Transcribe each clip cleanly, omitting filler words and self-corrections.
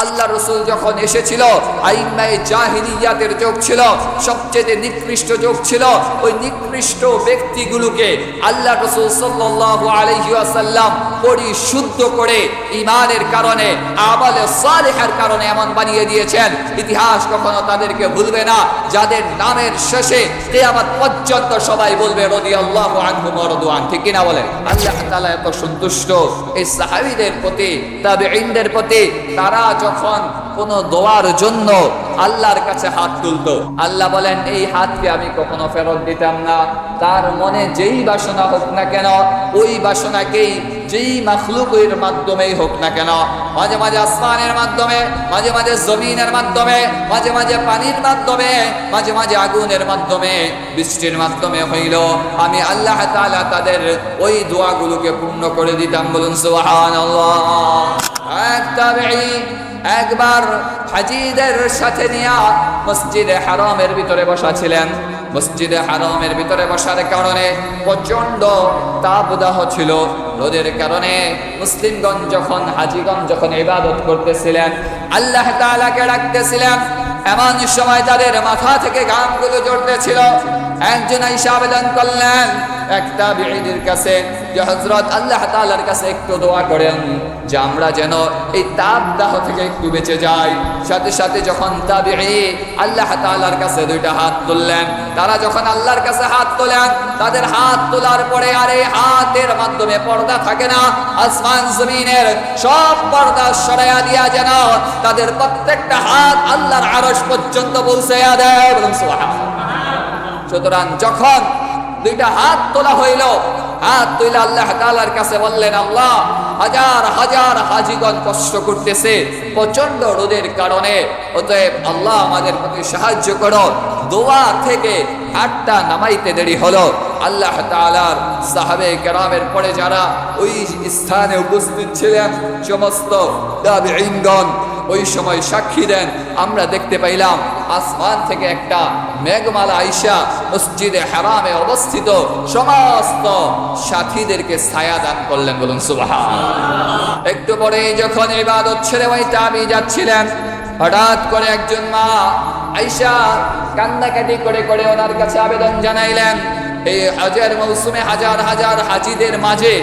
আল্লাহ রাসূল যখন এসেছিল আইম্মায়ে জাহিলিয়াতের যুগ ছিল, সবচেয়ে নিকৃষ্ট যুগ ছিল। ওই নিকৃষ্ট ব্যক্তিগুলোকে আল্লাহ রাসূল সাল্লাল্লাহু আলাইহি ওয়াসাল্লাম পরিশুদ্ধ করে ঈমানের কারণে, আমালে সালিহের কারণে এমন বানিয়ে দিয়েছেন, ইতিহাস কখনো তাদেরকে ভুলবে না, যাদের নামের শেষে কিয়ামত পর্যন্ত সবাই বলবে রাদিয়াল্লাহু আনহুম ওয়া রাদু আন। ঠিক কিনা বলেন? আল্লাহ তাআলা এত সন্তুষ্ট এই সাহাবীদের প্রতি, তাবেঈনদের প্রতি। তারা যখন কোনো দোয়ার জন্য আল্লাহর কাছে হাত তুলতো, আল্লাহ বলেন এই হাতকে আমি কখনো ফেরত দিতাম না। তার মনে যেই বাসনা হোক না কেন, ওই বাসনাকেই যেই মাখলুকের মাধ্যমেই হোক না কেন, মাঝে মাঝে আসমানের মাধ্যমে, মাঝে মাঝে জমিনের মাধ্যমে, মাঝে মাঝে পানির মাধ্যমে, মাঝে মাঝে আগুনের মাধ্যমে, বৃষ্টির মাধ্যমে হইল, আমি আল্লাহ তাআলা তাদের ওই দোয়াগুলোকে পূর্ণ করে দিতাম। বলুন সুবহানাল্লাহ। এক তাবেঈ একবার হাজীদের সাথে নিয়ে মসজিদে হারামের ভিতরে বসা ছিলেন। মসজিদে হারামের ভিতরে বসার কারণে প্রচন্ড তাপদাহ ছিল, রোদের কারণে মুসলিমগণ যখন, হাজীগণ যখন ইবাদত করতেছিলেন, আল্লাহ তাআলাকে ডাকতেছিলেন, এমন সময় তাদের মাথা থেকে ঘামগুলো ঝরতেছিল। একজন আয়েশা আবেদন করলেন এক তাবেঈদের কাছে যে হযরত আল্লাহ তাআলার কাছে একটু দোয়া করেন যে আমরা যেন এই তাপদাহ থেকে একটু বেঁচে যাই। সাথে সাথে যখন তাবেঈ আল্লাহ তাআলার কাছে দুইটা হাত তুললেন, তারা যখন আল্লাহর কাছে হাত তোলেন, তাদের হাত তোলার পরে আর এই হাতের মাধ্যমে পর্দা থাকে না, আসমান জমিনের সব পর্দা সরাইয়া দিয়া যেন তাদের প্রত্যেকটা হাত আল্লাহর আরশ পর্যন্ত পৌঁছাইয়া দেয়। বলুন সুবহানাল্লাহ। সুতরাং যখন দুইটা হাত তোলা হইল, হাত তুলে আল্লাহ তাআলার কাছে বললেন, আল্লাহ হাজার হাজার হাজীগণ কষ্ট করতেছে প্রচন্ড রোদের কারণে, অতএব আল্লাহ আমাদের প্রতি সাহায্য করো। দোয়া থেকে হাতটা নামাইতে দেরি হলো। আল্লাহ তাআলার সাহাবে কেরামের পরে যারা ওই স্থানে উপস্থিত ছিলেন, সমস্ত তাবেঈনগণ ওই সময় সাক্ষী দেন, আমরা দেখতে পাইলাম আসমান থেকে একটা মেঘমালা আইসা মসজিদে হারামে অবস্থিত সমস্ত সাথীদেরকে ছায়া দান করলেন। বলুন সুবহানাল্লাহ। একটু পরে যখন ইবাদত ছেড়ে ওই তাবেঈ যাচ্ছিলেন, হঠাৎ করে একজন মা আইসা কান্নাকাটি করে করে ওনার কাছে আবেদন জানাইলেন, এই হজের মৌসুমে হাজার হাজার হাজীদের মাঝে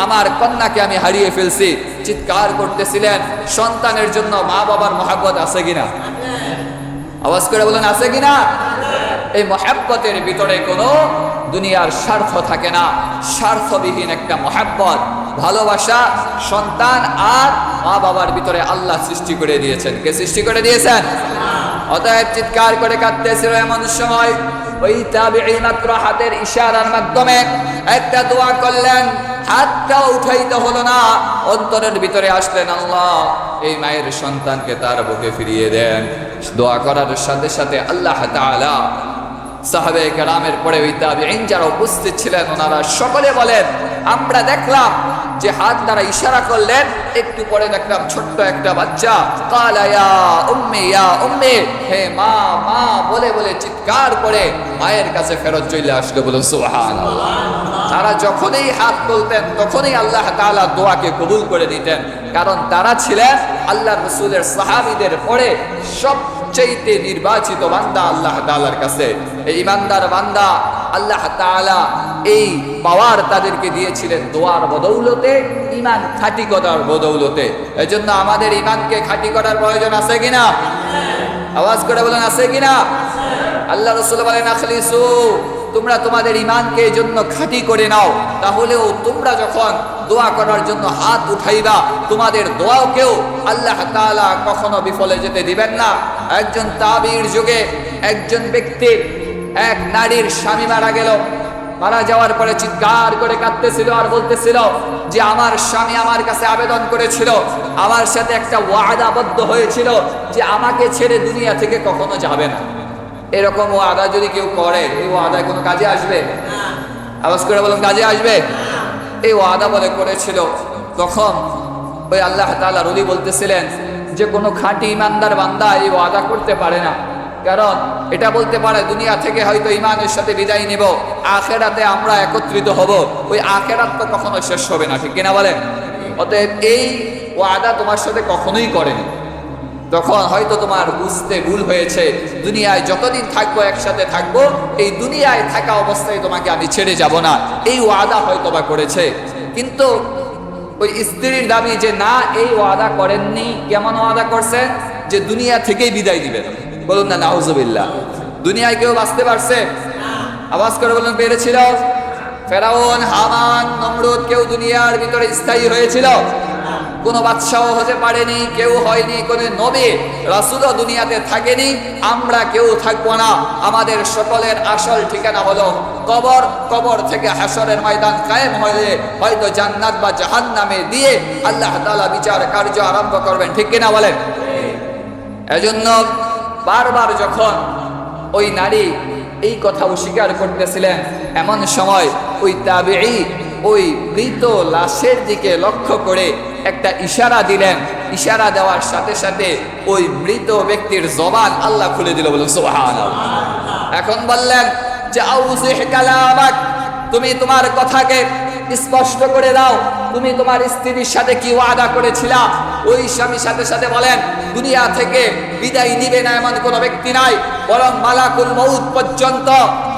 আমার কন্যাকে আমি হারিয়ে ফেলছি। চিৎকার করতেছিলেন। সন্তানের জন্য মা বাবার মহব্বত আছে কিনা? আওয়াজ করে বলেন আছে কিনা? এই মহব্বতের ভিতরে কোনো দুনিয়ার স্বার্থ থাকে না, স্বার্থবিহীন একটা মহব্বত, ভালোবাসা সন্তান আর মা বাবার ভিতরে আল্লাহ সৃষ্টি করে দিয়েছেন। কে সৃষ্টি করে দিয়েছেন? অতএব চিৎকার করে কাঁদতেছিল। এমন সময় ওই তাবেঈ মাত্র হাতের ইশারার মাধ্যমে একটা দোয়া করলেন, হাতটা উঠাইতে হলো না, অন্তরের ভিতরে আসলেন, আল্লাহ এই মায়ের সন্তানকে তার বুকে ফিরিয়ে দেন। দোয়া করার সাথে সাথে আল্লাহ তাআলা সাহাবে কেরামের পরে ওই তাবেঈন যারা উপস্থিত ছিলেন ওনারা সকলে বলেন, আমরা দেখলাম যে হাত দ্বারা ইশারা করলেন, একটু পরে দেখলাম ছোট্ট একটা বাচ্চা কালা ইয়া উম্মি ইয়া উম্মি, হে মা মা বলে বলে চিৎকার করে মায়ের কাছে ফেরত চলে আসলো। বলুন সুবহানাল্লাহ। তারা যখনই হাত তুলতেন তখনই আল্লাহ তাআলা দোয়াকে কবুল করে দিতেন, কারণ তারা ছিলেন আল্লাহ রাসূলের সাহাবীদের পরে সবচেয়ে নির্বাচিত বান্দা আল্লাহ তাআলার কাছে। এই ইমানদার বান্দা আল্লাহ তাআলা এই পাওয়ার তাদেরকে দিয়েছিলেন দোয়ার বদৌলতে, ঈমান খাঁটি করার বদৌলতে। এজন্য আমাদের ঈমানকে খাঁটি করার প্রয়োজন আছে কিনা? আওয়াজ করে বলেন আছে কিনা? আল্লাহ রাসূল বলেন, আখলিসু, তোমরা তোমাদের ঈমানকে এই জন্য খাঁটি করে নাও, তাহলেও তোমরা যখন দোয়া করার জন্য হাত উঠাইবা, তোমাদের দোয়াকেও আল্লাহ তাআলা কখনো বিফলে যেতে দিবেন না। একজন তাবেঈর যুগে একজন ব্যক্তির এক নারীর স্বামী মারা গেল। মারা যাওয়ার পরে চিৎকার করে কাঁদতেছিল আর বলতেছিল যে আমার স্বামী আমার কাছে আবেদন করেছিল, আমার সাথে একটা ওয়াদাবদ্ধ হয়েছিল যে আমাকে ছেড়ে দুনিয়া থেকে কখনো যাবে না। এরকম ওয়াদা যদি কেউ করে, এই ওয়াদা কোনো কাজে আসবে? আওয়াজ করে বলুন, কাজে আসবে? এই ওয়াদা বলে করেছিল। তখন ওই আল্লাহ তাআলার ওলি বলতেছিলেন যে কোনো খাঁটি ইমানদার বান্দা এই ওয়াদা করতে পারে না, কারণ এটা বলতে পারে দুনিয়া থেকে হয়তো ইমানের সাথে বিদায় নিব, আখেরাতে আমরা একত্রিত হব, ওই আখেরাত তো কখনো শেষ হবে না। ঠিক কিনা বলেন? অতএব এই ওয়াদা তোমার সাথে কখনোই করেনি। তখন হয়তো তোমার বুঝতে ভুল হয়েছে, দুনিয়ায় যতদিন থাকবো একসাথে থাকবো, এই দুনিয়ায় থাকা অবস্থায় তোমাকে আমি ছেড়ে যাব না, এই ওয়াদা হয়তো বা করেছে। কিন্তু ওই স্ত্রীর দাবি যে না, এই ওয়াদা করেননি। কেমন ওয়াদা করছেন? যে দুনিয়া থেকেই বিদায় দিবেন। বলুন না নাউজুবিল্লাহ। দুনিয়ায় কেউ বাঁচতে পারছে? আওয়াজ করে বলুন পেরেছিল? ফেরাউন, হামান, নমরুদ কেউ দুনিয়ার ভিতরে স্থায়ী হয়েছিল? কোনো বাদশাহ হতে পারেনি, কেউ হয়নি, কোনো নবী রাসূলও দুনিয়াতে থাকেনি, আমরা কেউ থাকবো না। আমাদের সকলের আসল ঠিকানা হলো কবর। কবর থেকে হাশরের ময়দান কায়েম হয়ে হয়তো জান্নাত বা জাহান্নামে দিয়ে আল্লাহ তাআলা বিচার কার্য আরম্ভ করবেন। ঠিক কিনা বলেন? এজন্য বারবার যখন ওই নারী এই কথা অস্বীকার করতেছিলেন, এমন সময় ওই তাবিঈ ওই মৃত লাশের দিকে লক্ষ্য করে একটা ইশারা দিলেন। ইশারা দেওয়ার সাথে সাথে ওই মৃত ব্যক্তির জবান আল্লাহ খুলে দিল। বলুন সুবহানাল্লাহ। এখন বললেন যে আউযিহ কালামাক, তুমি তোমার কথাকে স্পষ্ট করে দাও। তুমি তোমার স্ত্রীর সাথে কি ওয়াদা করেছিলা? ওই স্বামীর সাথে সাথে বলেন, দুনিয়া থেকে বিদায় নিবে না এমন কোনো ব্যক্তি নাই, বরং মালাকুল মউত পর্যন্ত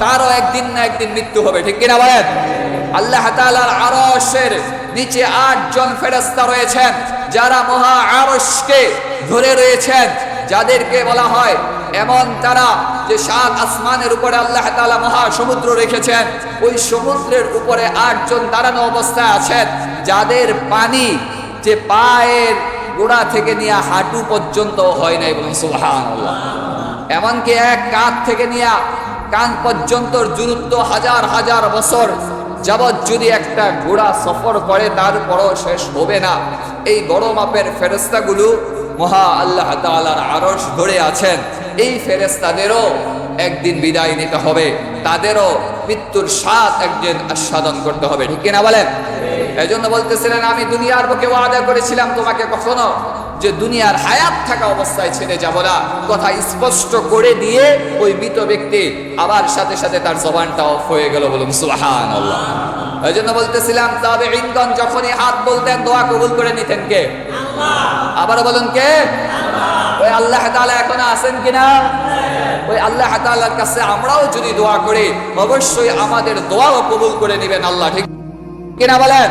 তারও একদিন না একদিন মৃত্যু হবে। ঠিক কিনা বলেন? আল্লাহ তাআলার আরশের নিচে 8 জন ফেরেশতা রয়েছেন, যারা মহা আরশকে ধরে রয়েছেন, যাদেরকে বলা হয় এমন তারা যে 7 আসমানের উপরে আল্লাহ তাআলা মহা সমুদ্র রেখেছেন। ওই সমুদ্রের উপরে 8 জন দাঁড়ানো অবস্থায় আছেন, যাদের পানি যে পায়ের গোড়া থেকে নিয়ে হাঁটু পর্যন্ত হয় নাই। বলুন সুবহানাল্লাহ। এমনকি এক কাঁধ থেকে নিয়ে কান পর্যন্ত দূরত্ব হাজার হাজার বছর যাবৎ যদি একটা ঘোড়া সফর করে, তারপরও শেষ হবে না। এই বড় মাপের ফেরেশতাগুলো মহা আল্লাহ তাআলার আরশ ধরে আছেন। এই ফেরেশতাদেরও একদিন বিদায় নিতে হবে, তাদেরও মৃত্যুর স্বাদ একদিন আস্বাদন করতে হবে। ঠিক কিনা বলেন? এজন্য বলতেছিলেন, আমি দুনিয়ার বুকে ওয়াদা করেছিলাম তোমাকে কখনো যে দুনিয়ার হায়াত থাকা অবস্থায় ছেড়ে যাব না। কথা স্পষ্ট করে দিয়ে ওই মৃত ব্যক্তি আবার সাথে সাথে তার জবানটা অফ হয়ে গেল। বলুন সুবহানাল্লাহ। এজন্য বলতেছিলাম, তাবেঈনগণ যখনই হাত বলতেন, দোয়া কবুল করে নিতেন কে? আল্লাহ। আবার বলুন কে? আল্লাহ। ওই আল্লাহ তাআলা এখনো আছেন কিনা? ওই আল্লাহ তাআলার কাছে আমরাও যদি দোয়া করি, অবশ্যই আমাদের দোয়াও কবুল করে নেবেন আল্লাহ। ঠিক কিনা বলেন?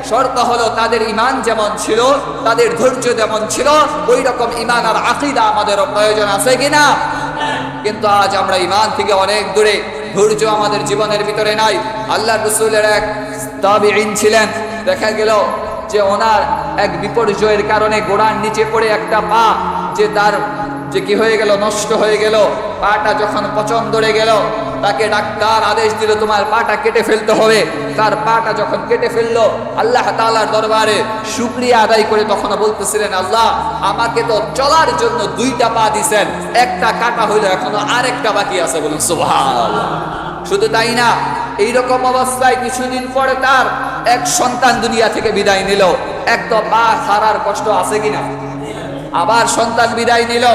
শর্ত হলো তাদের ঈমান যেমন ছিল, তাদের ধৈর্য যেমন ছিল, ওই রকম ঈমান আর আকীদা আমাদেরও প্রয়োজন আছে কিনা? কিন্তু আজ আমরা ঈমান থেকে অনেক দূরে, ধৈর্য আমাদের জীবনের ভিতরে নাই। আল্লাহর রাসূলের এক তাবেঈন ছিলেন, দেখা গেল যে ওনার এক বিপর্যয়ের কারণে গোড়ার নিচে পড়ে একটা পা যে তার যে কি হয়ে গেল, নষ্ট হয়ে গেল। পাটা যখন পচন ধরে গেল, তাকে ডাক্তার আদেশ দিল তোমার পাটা কেটে ফেলতে হবে। তার পাটা যখন কেটে ফেললো, আল্লাহ তাআলার দরবারে শুকরিয়া আদায় করে তখন বলতেছিলেন, আল্লাহ আমাকে তো চলার জন্য 2টা পা দিয়েছেন, একটা কাটা হইলো, এখনো আরেকটা বাকি আছে। বলুন সুবহানাল্লাহ। শুধু তাই না, এইরকম অবস্থায় কিছুদিন পরে তার এক সন্তান দুনিয়া থেকে বিদায় নিল। এক তো পা হারার কষ্ট আছে কিনা, আবার সন্তান বিদায় নিল।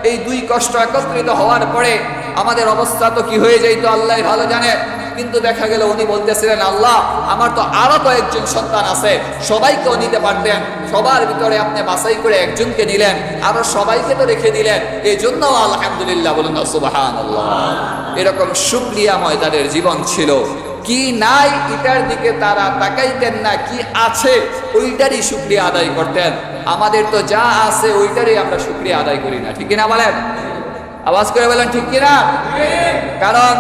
এই 2 কষ্ট একত্রিত হওয়ার পরে আমাদের অবস্থা তো কি হয়ে যাইতো আল্লাহ ভালো জানে। কিন্তু দেখা গেল উনি বলতেছিলেন, আল্লাহ আমার তো আরো কয়েকজন সন্তান আছে, সবাইকেও নিতে পারতেন, সবার ভিতরে আপনি বাছাই করে একজনকে নিলেন, আরো সবাইকে তো রেখে দিলেন, এই জন্য আলহামদুলিল্লাহ। বলুন সুবহানাল্লাহ। এরকম শুকরিয়াময় তাদের জীবন ছিল। কি নাই এটার দিকে তারা তাকাইতেন না, কি আছে ওইটারই শুকরিয়া আদায় করতেন। আমাদের তো যা আছে ওইটারই আমরা শুকরিয়া আদায় করি না। ঠিক কিনা বলেন? আওয়াজ করে বলেন ঠিক কিনা? কারণ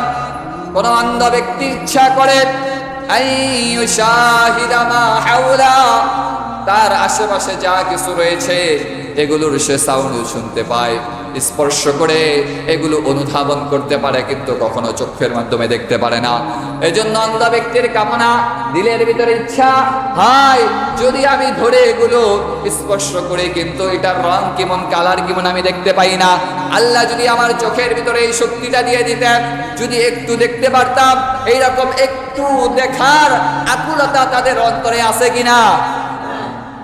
কোন অন্ধ ব্যক্তি ইচ্ছা করে তার আশেপাশে যা কিছু রয়েছে এগুলোর সে সাউন্ড শুনতে পায়, স্পর্শ করে এগুলো অনুধাবন করতে পারে, কিন্তু কখনো চোখের মাধ্যমে দেখতে পারে না। এজন্য অন্ধ ব্যক্তির কামনা, দিলের ভিতরে ইচ্ছা, হায় যদি আমি ধরে এগুলো স্পর্শ করে, কিন্তু এটার রং কেমন, কালার কেমন আমি দেখতে পাই না। আল্লাহ যদি আমার চোখের ভিতরে এই শক্তিটা দিয়ে দিতেন, যদি একটু দেখতে পারতাম। এইরকম একটু দেখার আকুলতা তাদের অন্তরে আছে কিনা?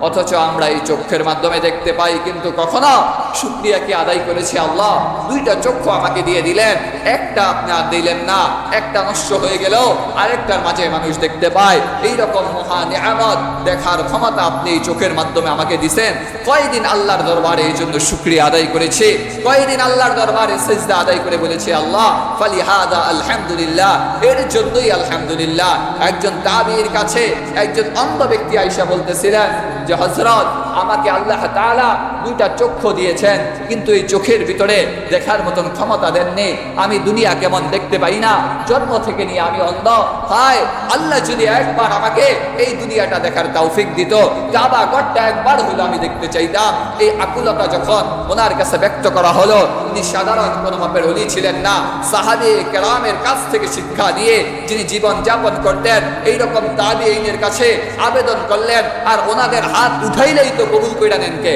অথচ আমরা এই চক্ষের মাধ্যমে দেখতে পাই, কিন্তু কখনো শুকরিয়া কি আদায় করেছি? আল্লাহ দুইটা চক্ষু আমাকে দিয়ে দিলেন, একটা আপনি আর দিলেন না, একটা নষ্ট হয়ে গেল, আরেকটার মাঝে মানুষ দেখতে পায়। এইরকম মহা নিয়ামত দেখার ক্ষমতা আপনি এই চোখের মাধ্যমে আমাকে দিছেন। কয়দিন আল্লাহর দরবারে এই জন্য শুকরিয়া আদায় করেছি, কয়দিন আল্লাহর দরবারে সিজদা আদায় করে বলেছি আল্লাহ ফালিহাদা আলহামদুলিল্লাহ, এর জন্যই আলহামদুলিল্লাহ। একজন তাবিঈর কাছে একজন অন্ধ ব্যক্তি আয়েশা বলতেছিলেন যে হযরত, আমাকে আল্লাহ তাআলা দুইটা চক্ষু দিয়েছেন, কিন্তু এই চোখের ভিতরে দেখার মতন ক্ষমতা দেননি। আমি দুনিয়া কেমন দেখতে পাই না, জন্ম থেকে নিয়ে আমি অন্ধ। হায় আল্লাহ, যদি একবার আমাকে এই দুনিয়াটা দেখার তৌফিক দিত, কাবা ঘরটা একবার হলো আমি দেখতে চাইতাম। এই আকুলতা যখন ওনার কাছে ব্যক্ত করা হলো, উনি সাধারণ কোনো মাপের ওলি ছিলেন না, সাহাবী কেরামের কাছ থেকে শিক্ষা দিয়ে যিনি জীবন যাপন করতেন, এইরকম তাবিঈনের কাছে আবেদন করলেন। আর ওনাদের হাত উঠাইলেই তো কবুল কইরা নেন কে?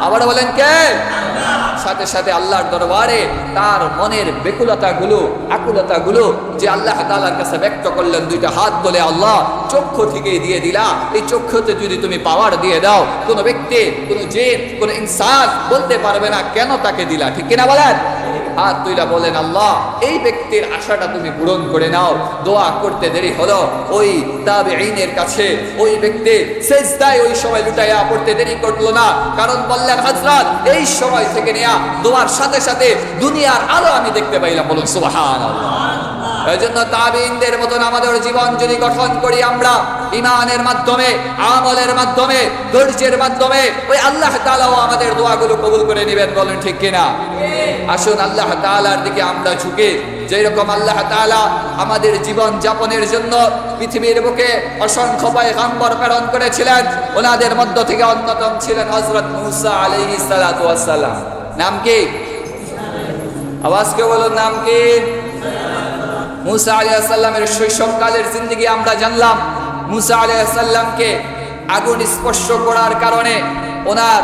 আবার বলেন কে? সাথে সাথে আল্লাহর দরবারে তার মনের বেকুলতাগুলো, আকুলতাগুলো যে আল্লাহ তাআলার কাছে ব্যক্ত করলেন, দুইটা হাত বলে আল্লাহ চক্ষু থেকে দিয়ে দিলা। এই চক্ষুতে যদি তুমি পাওয়ার দিয়ে দাও, কোনো ব্যক্তি, কোনো জিন, কোনো ইনসান বলতে পারবে না কেন তাকে দিলা, ঠিক কিনা বলেন? হাত তুইলা বলেন আল্লাহ এই ব্যক্তির আশাটা তুমি পূরণ করে নাও। দোয়া করতে দেরি হলো, ওই তাবিঈনের কাছে ওই ব্যক্তি সিজদায় ওই সময় লুটাইয়া পড়তে দেরি করলো না, কারণ বললেন হযরত এই সময় থেকে নেয়া দোয়ার সাথে সাথে দুনিয়ার আলো আমি দেখতে পাইলাম। বলুন সুবহানাল্লাহ। এই জন্য তাবিঈনদের মতন আমাদের জীবন যদি গঠন করি আমরা ঈমানের মাধ্যমে, আমলের মাধ্যমে, ধৈর্যের মাধ্যমে, ওই আল্লাহ তাআলাও আমাদের দোয়াগুলো কবুল করে নেবেন। বলেন ঠিক কিনা? আসুন আল্লাহ তাআলার দিকে আমরা ঝুঁকে, যেরকম আল্লাহ তাআলা আমাদের জীবন যাপনের জন্য পৃথিবীর বুকে অসংখ্য পয়গম্বর প্রেরণ করেছিলেন, ওনাদের মধ্য থেকে অন্যতম ছিলেন হযরত মূসা আলাইহিস সালাতু ওয়াস সালাম। নাম কি? আওয়াজ কে বলুন, নাম কি? মূসা আলাইহিস সালামের শৈশবকালের জিন্দেগি আমরা জানলাম। মূসা আলাইহিস সালামকে আগুন স্পর্শ করার কারণে ওনার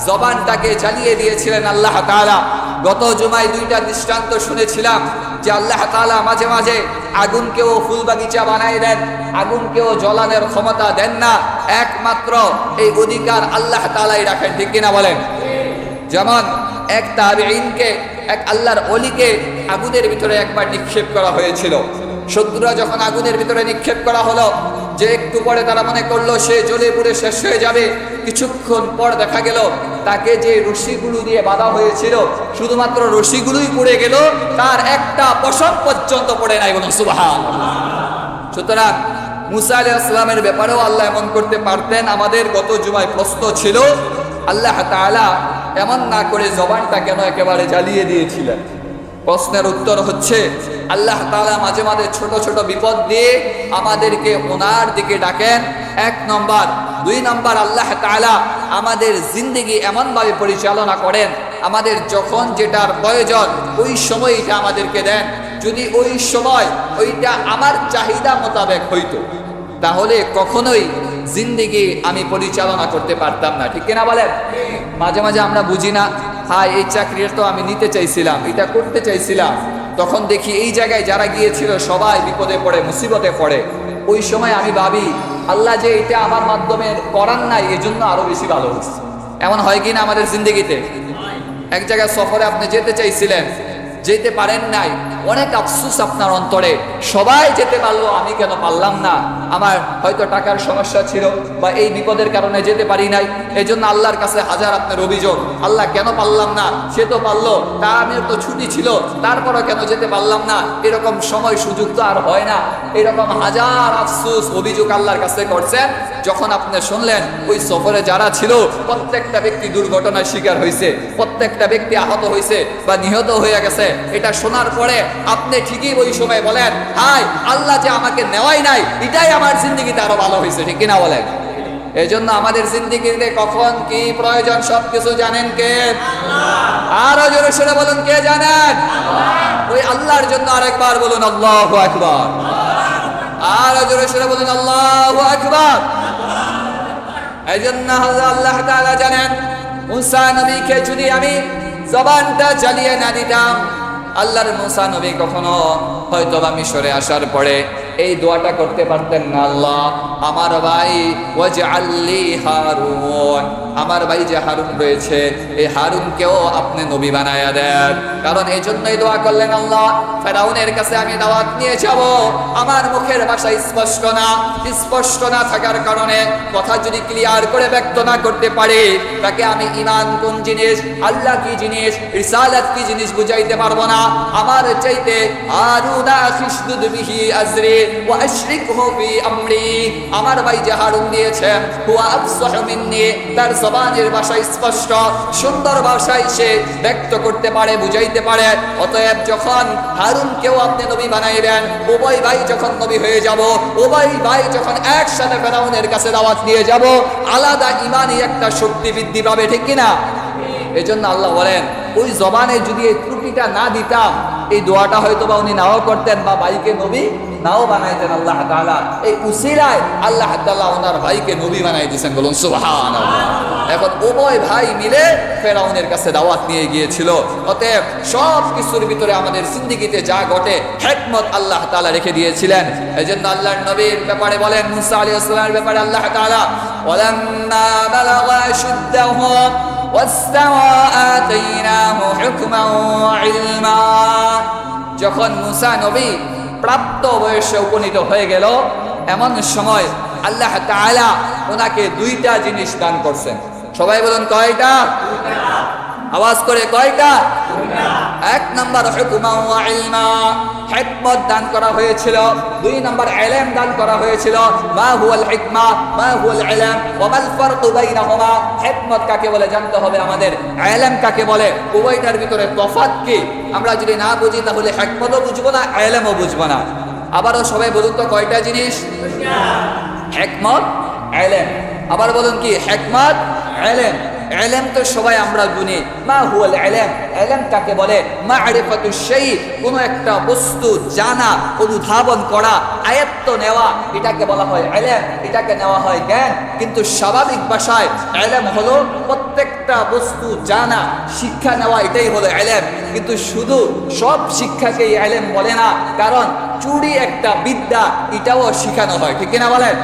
জবানটাকে জ্বালিয়ে দিয়েছিলেন আল্লাহ তাআলা। গত জুমায় দুইটা দৃষ্টান্ত শুনেছিলাম যে আল্লাহ তাআলা মাঝে মাঝে আগুনকেও ফুল বাগিচা বানায় দেন, আগুনকেও জ্বলানোর ক্ষমতা দেন না, একমাত্র এই অধিকার আল্লাহ তাআলাই রাখেন, ঠিক কিনা বলেন? যেমন এক তাবিঈনকে, এক আল্লাহর ওলিকে আগুনের ভিতরে একবার নিক্ষেপ করা হয়েছিল। শত্রুরা যখন আগুনের ভিতরে নিক্ষেপ করা হলো, যে একটু পরে তারা মনে করলো সে জ্বলে পুড়ে শেষ হয়ে যাবে, কিছুক্ষণ পর দেখা গেল তাকে যে রশিগুলো দিয়ে বাঁধা হয়েছিল শুধুমাত্র রশিগুলোই পুড়ে গেল, তার একটা পশম পর্যন্ত পড়ে নাই। বলুন সুবহানাল্লাহ। সুতরাং মূসা আলাইহিস সালামের ব্যাপারেও আল্লাহ এমন করতে পারতেন। আমাদের গত জুমায় প্রশ্ন ছিল আল্লাহ তাআলা এমন না করে জবানটা কেন একেবারে জ্বালিয়ে দিয়েছিলেন? প্রশ্নের উত্তর হচ্ছে আল্লাহ তাআলা মাঝে মাঝে ছোট ছোট বিপদ দিয়ে আমাদেরকে ওনার দিকে ডাকেন, এক নম্বর। দুই নম্বর, আল্লাহ তাআলা আমাদের জিন্দেগি এমনভাবে পরিচালনা করেন, আমাদের যখন যেটার প্রয়োজন ওই সময় এটা আমাদেরকে দেন। যদি ওই সময় ওইটা আমার চাহিদা মোতাবেক হইতো, তাহলে কখনোই জিন্দেগি আমি পরিচালনা করতে পারতাম না, ঠিক কিনা বলেন? মাঝে মাঝে আমরা বুঝি না, হ্যাঁ এই চাকরিটা তো আমি নিতে চাইছিলাম, এটা করতে চাইছিলাম, তখন দেখি এই জায়গায় যারা গিয়েছিল সবাই বিপদে পড়ে, মুসিবতে পড়ে। ওই সময় আমি ভাবি আল্লাহ যে এটা আমার মাধ্যমে করার নাই, এই জন্য আরো বেশি ভালো হচ্ছে। এমন হয় কিনা আমাদের জিন্দেগিতে? এক জায়গায় সফরে আপনি যেতে চাইছিলেন, যেতে পারেন নাই, অনেক আফসোস আপনার অন্তরে, সবাই যেতে পারলো, আমি কেন পারলাম না? আমার হয়তো টাকার সমস্যা ছিল বা এই বিপদের কারণে যেতে পারি নাই, এই জন্য আল্লাহর কাছে হাজার আপনার অভিযোগ, আল্লাহ কেন পারলাম না? সে তো পারলো, তা আমি তো ছুটি ছিল, তারপরও কেন যেতে পারলাম না? এরকম সময় সুযোগ তো আর হয় না। এরকম হাজার আফসোস অভিযোগ আল্লাহর কাছে করছেন। যখন আপনি শুনলেন ওই সফরে যারা ছিল প্রত্যেকটা ব্যক্তি দুর্ঘটনার শিকার হয়েছে, প্রত্যেকটা ব্যক্তি আহত হয়েছে বা নিহত হয়ে গেছে, এটা শোনার পরে আপনি ঠিকই ওই সময় বলেন, হায় আল্লাহ যে আমাকে নেওয়াই নাই, এটাই আমার জিন্দেগিতে আরো ভালো হয়েছে, ঠিক কিনা বলেন? এই জন্য আমাদের জিন্দেগিতে কখন কি প্রয়োজন সবকিছু জানেন কে? আরো জোরে সরে বলুন, কে জানেন? ওই আল্লাহর জন্য আরেকবার বলুন আল্লাহু আকবার। আরো জোরে সরে বলুন আল্লাহু আকবার। এই জন্য আল্লাহ তাআলা জানেন মূসা নবীকে যদি আমি জবানটা জ্বালিয়ে না দিতাম, আল্লাহর মূসা নবী কখনো হয়তো বা মিশরে আসার পরে এই দোয়াটা করতে পারতেন না, আল্লাহ আমার ভাই ওয়াজআললি হারুন, আমার ভাই যে হারুন রয়েছে এই হারুনকেও আপনি নবী বানায়া দেন। কারণ এই জন্যই দোয়া করলেন, আল্লাহ ফেরাউনের কাছে আমি দাওয়াত নিয়ে যাব, আমার মুখের ভাষা স্পষ্ট না থাকার কারণে কথা যদি ক্লিয়ার করে ব্যক্ত না করতে পারি, তাকে আমি ঈমান কোন জিনিস, আল্লাহ কি জিনিস, রিসালাত কি জিনিস বুঝাইতে পারবো না। আমার চাইতে হারুনা খিসদুদ বিহি আজরি ওয়া আশরিকহু ফি আমরি, আমার ভাই যে হারুন দিয়েছেন হুয়া আফসাহু মিন্নি, তার জবানের ভাষা স্পষ্ট সুন্দর ভাষায় সে ব্যক্ত করতে পারে, বুঝাইতে পারে। অতএব যখন হারুনকেও আপনি নবী বানাইবেন, উভয় ভাই যখন নবী হয়ে যাব, উভয় ভাই যখন একসাথে ফেরাউনের কাছে দাওয়াত নিয়ে যাব, আলাদা ইমানি একটা শক্তি বৃদ্ধি পাবে, ঠিক কিনা? এই জন্য আল্লাহ বলেন ওই জবানে যদি এই ত্রুটিটা না দিতাম, এই দোয়াটা হয়তো বা উনি নাও করতেন বা ভাইকে নবী নাও বানাইতেন। আল্লাহ তাআলা এই উসিলায় আল্লাহ তাআলা ওনার ভাইকে নবী বানাই দিয়েছেন, বলুন সুবহানাল্লাহ। এখন উভয় ভাই মিলে ফেরাউনের কাছে দাওয়াত নিয়ে গিয়েছিল। অতএব সব কিছুর ভিতরে আমাদের জিন্দেগিতে যা ঘটে হিকমত আল্লাহ তাআলা রেখে দিয়েছিলেন। এই জন্য আল্লাহর নবীর ব্যাপারে বলেন, মুসা আলাইহিস সালামের ব্যাপারে আল্লাহ তাআলা ওয়ালাম্মা বালাগা শুদ্দাহু ওয়াসতাওয়া আতাইনাহু হুকমান ওয়া ইলমা, যখন মুসা নবী প্রাপ্ত বয়সে উপনীত হয়ে গেল, এমন সময় আল্লাহ তাআলা ওনাকে দুইটা জিনিস দান করছেন। সবাই বলুন কয়টা? আওয়াজ করে কয়টা? এক নাম্বার হুকমান ওয়া ইলমা, হিকমত দান করা হয়েছিল। দুই নাম্বার ইলম দান করা হয়েছিল। মা হুয়াল হিকমা, মা হুয়াল ইলম, ওয়া মাল ফারকু বাইনাহুমা, হিকমত কাকে বলে জানতে হবে আমাদের, ইলম কাকে বলে, উভয়টার ভিতরে তফাৎ কি আমরা যদি না বুঝি তাহলে হিকমতও বুঝবো না, ইলমও বুঝবো না। আবারও সবাই বলুন তো কয়টা জিনিস? হিকমত, ইলম। আবার বলুন কি? হিকমত, ইলম। ইলম তো সবাই আমরা গুনি। মা হুয়াল ইলম, ইলম কাকে বলে? মারিফাতুশ শাই, কোন একটা বস্তু জানা, অনুধাবন করা, আয়ত্ত নেওয়া, এটাকে বলা হয় ইলম, এটাকে নেওয়া হয় জ্ঞান। কিন্তু স্বাভাবিক ভাষায় ইলম হলো প্রত্যেকটা বস্তু জানা, শিক্ষা নেওয়া, এটাই হলো ইলম। কিন্তু শুধু সব শিক্ষাকে ইলম বলে না, কারণ চুরি একটা বিদ্যা, এটাও শেখানো হয়, ঠিক কিনা বলেন?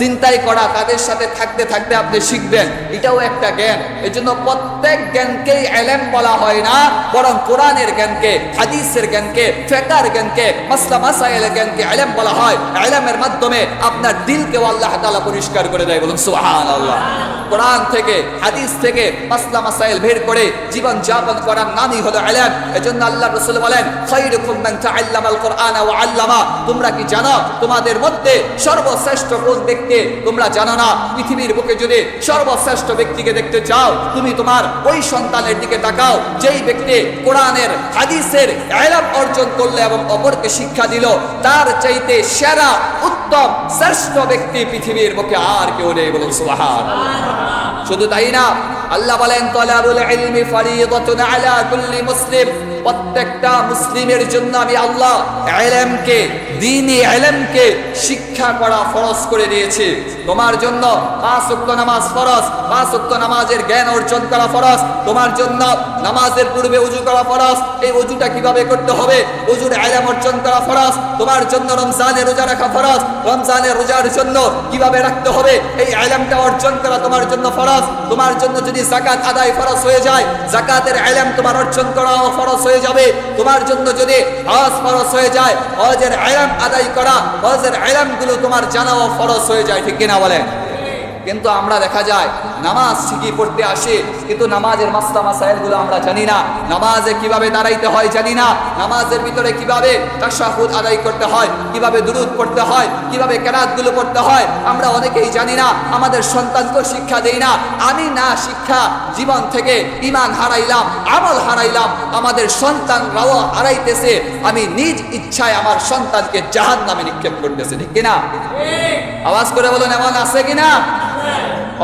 চিন্তাই করা, তাদের সাথে থাকতে থাকতে আপনি শিখবেন, এটাও একটা জ্ঞান। এই জন্য প্রত্যেক জ্ঞানকেই ইলম বলা হয় না, বরং কোরআনের জ্ঞানকে, হাদিসের জ্ঞানকে, ফিকহের জ্ঞানকে, মাসলা মাসাইলের জ্ঞানকে ইলম বলা হয়। ইলমের মাধ্যমে আপনার দিলকেও আল্লাহ তাআলা পরিষ্কার করে দেয়, বলুন সুবহানাল্লাহ। কোরআন থেকে, হাদিস থেকে মাসলা মাসাইল বের করে জীবন যাপন করার নামই হলো ইলম। এজন্য আল্লাহ রাসূল বলেন, খায়রুকুম মান তাআল্লামাল কুরআন ওয়া আল্লামা, তোমরা কি জানো তোমাদের মধ্যে সর্বশ্রেষ্ঠ কোন ব্যক্তি? তোমরা জানো না? পৃথিবীর বুকে যদি সর্বশ্রেষ্ঠ ব্যক্তিকে দেখতে চাও, তুমি তোমার ওই সন্তানের দিকে তাকাও যেই ব্যক্তি কোরআনের, হাদিসের ইলম অর্জন করলে এবং অপরকে শিক্ষা দিল, তার চাইতে সেরা, উত্তম, শ্রেষ্ঠ ব্যক্তি পৃথিবীর বুকে আর কেউ নেই, বলুন সুবহানাল্লাহ। শুধু তাই না, আল্লাহ বলেন তালাবুল ইলমি ফারিদাতুন আলা কুল্লি মুসলিম, প্রত্যেকটা মুসলিমের জন্য আমি আল্লাহ ইলমকে, দ্বীনি ইলমকে শিক্ষা করা ফরজ করে দিয়েছি। তোমার জন্য 5 ওয়াক্ত নামাজ ফরজ, 5 ওয়াক্ত নামাজের জ্ঞান অর্জন করা ফরজ। তোমার জন্য নামাজের পূর্বে ওযু করা ফরজ, এই ওযুটা কিভাবে করতে হবে, ওযুর ইলম অর্জন করা ফরজ। তোমার জন্য রমজানের রোজা রাখা ফরজ, রমজানের রোজার জন্য কিভাবে রাখতে হবে এই ইলমটা অর্জন করা তোমার জন্য ফরজ। তোমার জন্য যদি যাকাত আদায় ফরজ হয়ে যায়, যাকাতের ইলম তোমার অর্জন করা ফরজ হয়ে যাবে। তোমার জন্য যদি হজ ফরজ হয়ে যায়, হজের ইলম আদায় করা, হজের ইলমগুলো তোমার জানাও ফরজ হয়ে যায়, ঠিক কিনা বলেন? কিন্তু আমরা দেখা যায় নামাজ ঠিকই পড়তে আসি, কিন্তু নামাজের মাসলা মাসাইলগুলো আমরা জানি না। নামাজে কিভাবে দাঁড়াইতে হয় জানি না, নামাজের ভিতরে কিভাবে তাশাহুদ আদায় করতে হয়, কিভাবে দুরূদ পড়তে হয়, কিভাবে কেরাতগুলো পড়তে হয়, আমরা অনেকেই জানি না। আমাদের সন্তানকে শিক্ষা দেই না। আমি না শিক্ষা জীবন থেকে ঈমান হারাইলাম, আমল হারাইলাম, আমাদের সন্তানরাও হারাইতেছে। আমি নিজ ইচ্ছায় আমার সন্তানকে জাহান্নামে নিক্ষেপ করতেছি, ঠিক কিনা? আওয়াজ করে বলুন, এমন আছে কিনা?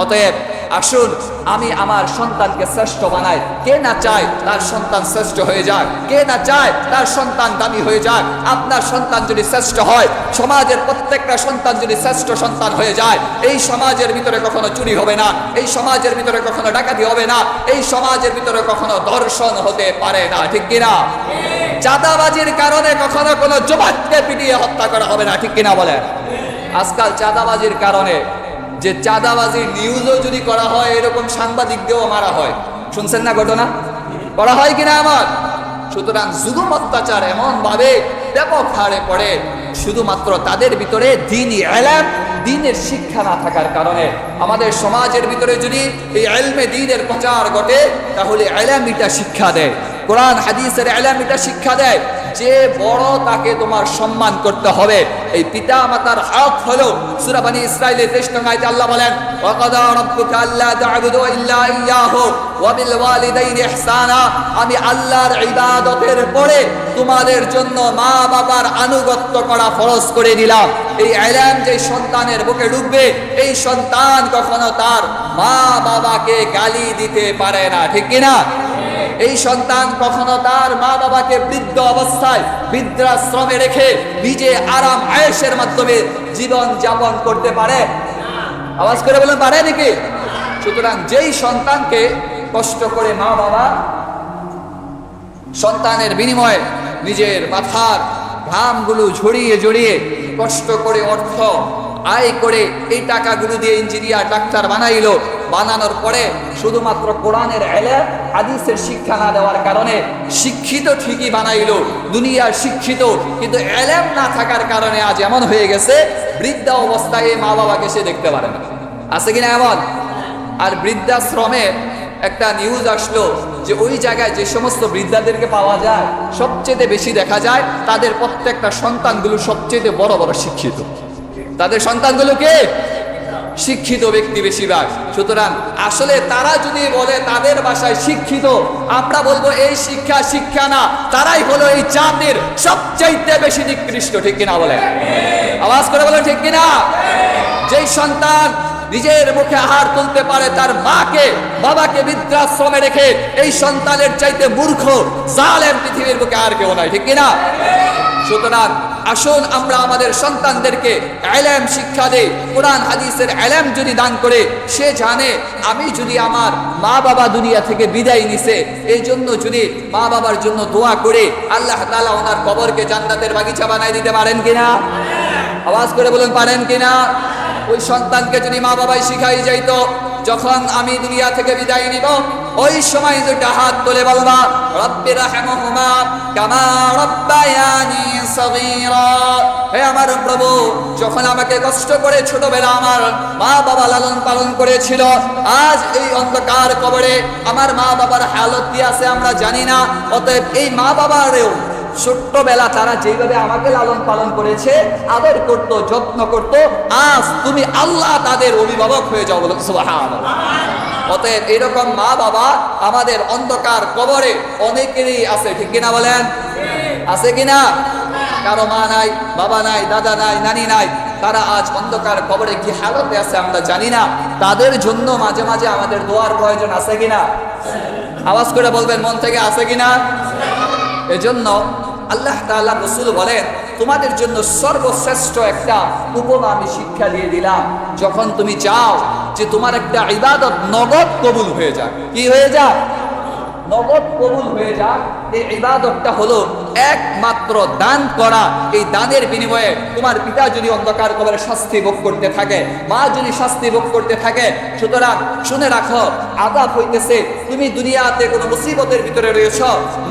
অতএব আসুন আমি আমার সন্তানকে শ্রেষ্ঠ বানাই। কে না চায় তার সন্তান শ্রেষ্ঠ হয়ে যাক? কে না চায় তার সন্তান দামি হয়ে যাক? আপনার সন্তান যদি শ্রেষ্ঠ হয়, সমাজের প্রত্যেকটা সন্তান যদি শ্রেষ্ঠ সন্তান হয়ে যায়, এই সমাজের ভিতরে কখনো চুরি হবে না, এই সমাজের ভিতরে কখনো ডাকাতি হবে না, এই সমাজের ভিতরে কখনো ধর্ষণ হতে পারে না, ঠিক কিনা? চাঁদাবাজির কারণে কখনো কোনো যুবককে পিটিয়ে হত্যা করা হবে না, ঠিক কিনা বলেন? আজকাল চাঁদাবাজির কারণে যে চাঁদাবাজির নিউজও যদি করা হয়, এরকম সাংবাদিকদেরও মারা হয়। শুনছেন না ঘটনা? করা হয় কিনা আমার? সুতরাং জুলুম অত্যাচার এমন ভাবে ব্যাপক হারে পড়ে শুধুমাত্র তাদের ভিতরে দ্বীনি ইলম, দ্বীনের শিক্ষা না থাকার কারণে। আমাদের সমাজের ভিতরে যদি এই ইলমে দ্বীনের প্রচার ঘটে, তাহলে ইলম এটা শিক্ষা দেয়, কোরআন হাদিসের ইলম এটা শিক্ষা দেয় যে বড় তাকে তোমার সম্মান করতে হবে। এই পিতা মাতার হক হলো, সূরা বনী ইসরাঈলের 23 নং আয়াতে আল্লাহ বলেন, ওয়া কাদা রাব্বুকা আল্লা তা'বুদু ইল্লা ইয়্যাহু ওয়া বিল ওয়ালিদাইনি ইহসানা। আমি আল্লাহর ইবাদতের পরে তোমাদের জন্য মা বাবার আনুগত্য করা ফরজ করে দিলাম। এই ইলম যে সন্তানের বুকে ঢুকবে, এই সন্তান কখনো তার মা বাবাকে গালি দিতে পারে না, ঠিক কিনা? এই সন্তান কখনো তার মা বাবাকে বৃদ্ধ অবস্থায় বৃদ্ধাশ্রমে রেখে নিজে আরাম আয়েশের মাধ্যমে জীবন যাপন করতে পারে? আওয়াজ করে বলেন, পারে নাকি? সুতরাং যেই সন্তানকে কষ্ট করে মা বাবা সন্তানের বিনিময়ে নিজের মাথার ঘামগুলো ঝরিয়ে ঝরিয়ে কষ্ট করে অর্থ আয় করে এই টাকাগুলো দিয়ে ইঞ্জিনিয়ার ডাক্তার বানাইলো, বানানোর পরে শুধুমাত্র কোরআনের ইলম হাদিসের শিক্ষা না দেওয়ার কারণে শিক্ষিত ঠিকই বানাইলো, দুনিয়ার শিক্ষিত, কিন্তু ইলম না থাকার কারণে আজ এমন হয়ে গেছে বৃদ্ধা অবস্থায় মা বাবাকে সে দেখতে পারে না। আছে কিনা এমন? আর বৃদ্ধাশ্রমে একটা নিউজ আসলো যে ওই জায়গায় যে সমস্ত বৃদ্ধাদেরকে পাওয়া যায়, সবচেয়ে বেশি দেখা যায় তাদের প্রত্যেকটা সন্তানগুলো সবচেয়ে বড় বড় শিক্ষিত। তাদের সন্তানগুলোকে শিক্ষিত ব্যক্তি বেশিরভাগ। সুতরাং আসলে তারা যদি বলে তাদের ভাষায় শিক্ষিত, আমরা বলবো এই শিক্ষা শিক্ষা না, তারাই হলো এই জাতির সবচাইতে বেশি নিকৃষ্ট, ঠিক কিনা বলে? আওয়াজ করে বলে ঠিক কিনা? যেই সন্তান নিজের মুখে আহার তুলতে পারে তার মাকে বাবাকে বৃদ্ধাশ্রমে রেখে, এই সন্তানের চাইতে মূর্খ জালেম পৃথিবীর বুকে আর কেউ নাই, ঠিক কিনা? সুতরাং আসুন আমরা আমাদের সন্তানদেরকে ইলম শিক্ষা দেই। কোরআন হাদিসের ইলম যদি দান করে, সে জানে আমি যদি আমার মা বাবা দুনিয়া থেকে বিদায় নিছে, এই জন্য যদি মা বাবার জন্য দোয়া করে আল্লাহ তাআলা ওনার কবরকে জান্নাতের বাগিচা বানাই দিতে পারেন কিনা? আওয়াজ করে বলুন, পারেন কিনা? ওই সন্তানকে যদি মা বাবাই শিখাই যাইতো, যখন আমি দুনিয়া থেকে বিদায় নিব, ওই সময় দুইটা হাত তুলে বলবা, রব্বি রাহমহুমা কামা রাব্বায়ানি সগীরা। হে আমার প্রভু, যখন আমাকে কষ্ট করে ছোটবেলা আমার মা বাবা লালন পালন করেছিল, আজ এই অন্ধকার কবরে আমার মা বাবার হালত কি আছে আমরা জানি না। অতএব এই মা বাবারেও ছোট্টবেলা তারা যেভাবে আমাকে লালন পালন করেছে, আদর করত, যত্ন করত, আজ তুমি আল্লাহ তাদের অভিভাবক হয়ে যাও, বলো সুবহানাল্লাহ। অতএব এরকম মা বাবা আমাদের অন্ধকার কবরে অনেকেরই আছে, ঠিক কিনা বলেন? আছে কিনা? কারো মা নাই, বাবা নাই, দাদা নাই, নানি নাই, তারা আজ অন্ধকার কবরে কি হালতে আছে আমরা জানি না। তাদের জন্য মাঝে মাঝে আমাদের দোয়ার প্রয়োজন আছে কিনা? আওয়াজ করে বলবেন মন থেকে, আছে কিনা? এজন্য আল্লাহ তাআলা রাসূল বলেন, তোমাদের জন্য সর্বশ্রেষ্ঠ একটা উপমা আমি শিক্ষা দিয়ে দিলাম। যখন তুমি চাও যে তোমার একটা ইবাদত নগদ কবুল হয়ে যাক, কি হয়ে যাক? নগদ কবুল হয়ে যাক। এই ইবাদতটা হলো একমাত্র দান করা। এই দানের বিনিময়ে তোমার পিতা যদি অন্ধকার কবরে শাস্তি ভোগ করতে থাকে, মা যদি শাস্তি ভোগ করতে থাকে, সুতরাং শুনে রাখো, আযাব হইতেছে তুমি দুনিয়াতে কোনো মুসিবতের ভিতরে রয়েছ,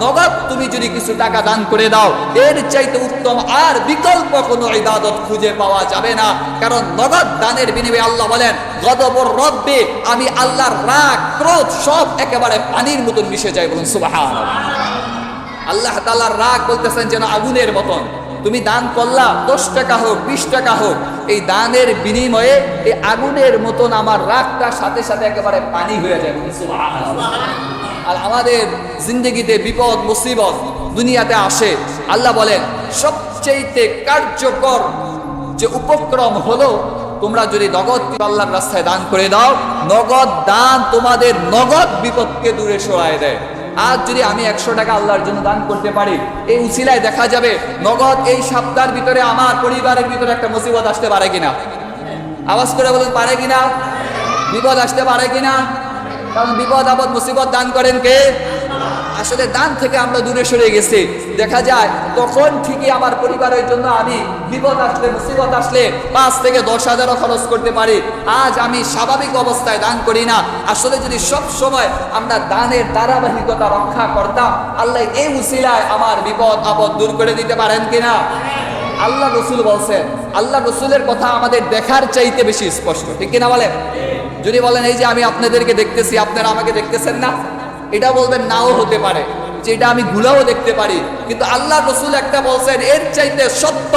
নগদ তুমি যদি কিছু টাকা দান করে দাও, এর চাইতে উত্তম আর বিকল্প কোনো ইবাদত খুঁজে পাওয়া যাবে না। কারণ নগদ দানের বিনিময়ে আল্লাহ বলেন, গদবর রব্বে, আমি আল্লাহর রাগ ক্রোধ সব একেবারে পানির মতন মিশে যায়, বলুন সুবহানাল্লাহ। আল্লাহ তাআলার রাগ বলতেছেন যেন আগুনের মতন। তুমি দান করলা, 10 টাকা হোক, 20 টাকা হোক, এই দানের বিনিময়ে এই আগুনের মতন আমার রাগটা সাথে সাথে একেবারে পানি হয়ে যায়, বলুন সুবহানাল্লাহ। আর আমাদের জিন্দগিতে বিপদ মুসিবত দুনিয়াতে আসে, আল্লাহ বলেন সবচেয়ে কার্যকর যে উপক্রম হলো তোমরা যদি নগদ আল্লাহর রাস্তায় দান করে দাও, নগদ দান তোমাদের নগদ বিপদকে দূরে সরায় দেয়। আজ যদি আমি 100 টাকা আল্লাহর জন্য দান করতে পারি, এই উসিলায় দেখা যাবে নগদ এই সপ্তাহের ভিতরে আমার পরিবারের ভিতরে একটা মুসিবত আসতে পারে কিনা। আওয়াজ করে বলুন, পারে কিনা? বিপদ আসতে পারে কিনা? কারণ বিপদ আপদ মুসিবত দান করেন কে? আসলে দান থেকে আমরা দূরে সরে গেছি। দেখা যায় তখন ঠিকই আমার পরিবারের জন্য আমি বিপদ আসলে মুসিবত আসলে 5 থেকে 10,000 খরচ করতে পারি। আজ আমি স্বাভাবিক অবস্থায় দান করি না। আসলে যদি সব সময় আমরা দানের ধারাবাহিকতা রক্ষা করতাম, আল্লাহ এই উসিলায় আমার বিপদ আপদ দূর করে দিতে পারেন কিনা। আল্লাহ রসুল বলছেন, আল্লাহ রসুলের কথা আমাদের দেখার চাইতে বেশি স্পষ্ট, ঠিক কিনা বলেন? যদি বলেন এই যে আমি আপনাদেরকে দেখতেছি, আপনারা আমাকে দেখতেছেন না, এটা বলবেন নাও হতে পারে, যে এটা আমি গুলাও দেখতে পারি, কিন্তু আল্লাহ রসুল একটা বলছেন এর চাইতে সত্য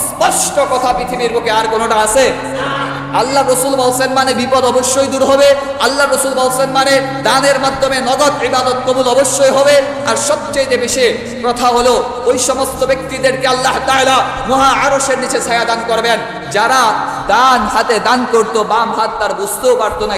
স্পষ্ট কথা পৃথিবীর বুকে আর কোনোটা আছে? আল্লাহ রসুল বলছেন মানে বিপদ অবশ্যই দূর হবে। আল্লাহ রসুল বলছেন মানে দানের মাধ্যমে নগদ ইবাদত কবুল অবশ্যই হবে। আর সবচেয়ে বেশি কথা হলো ওই সমস্ত ব্যক্তিদেরকে আল্লাহ তাআলা মহা আরশের নিচে ছায়া দান করবেন যারা ডান হাতে দান করতো, বাম হাত তার বুঝতেও পারতো না।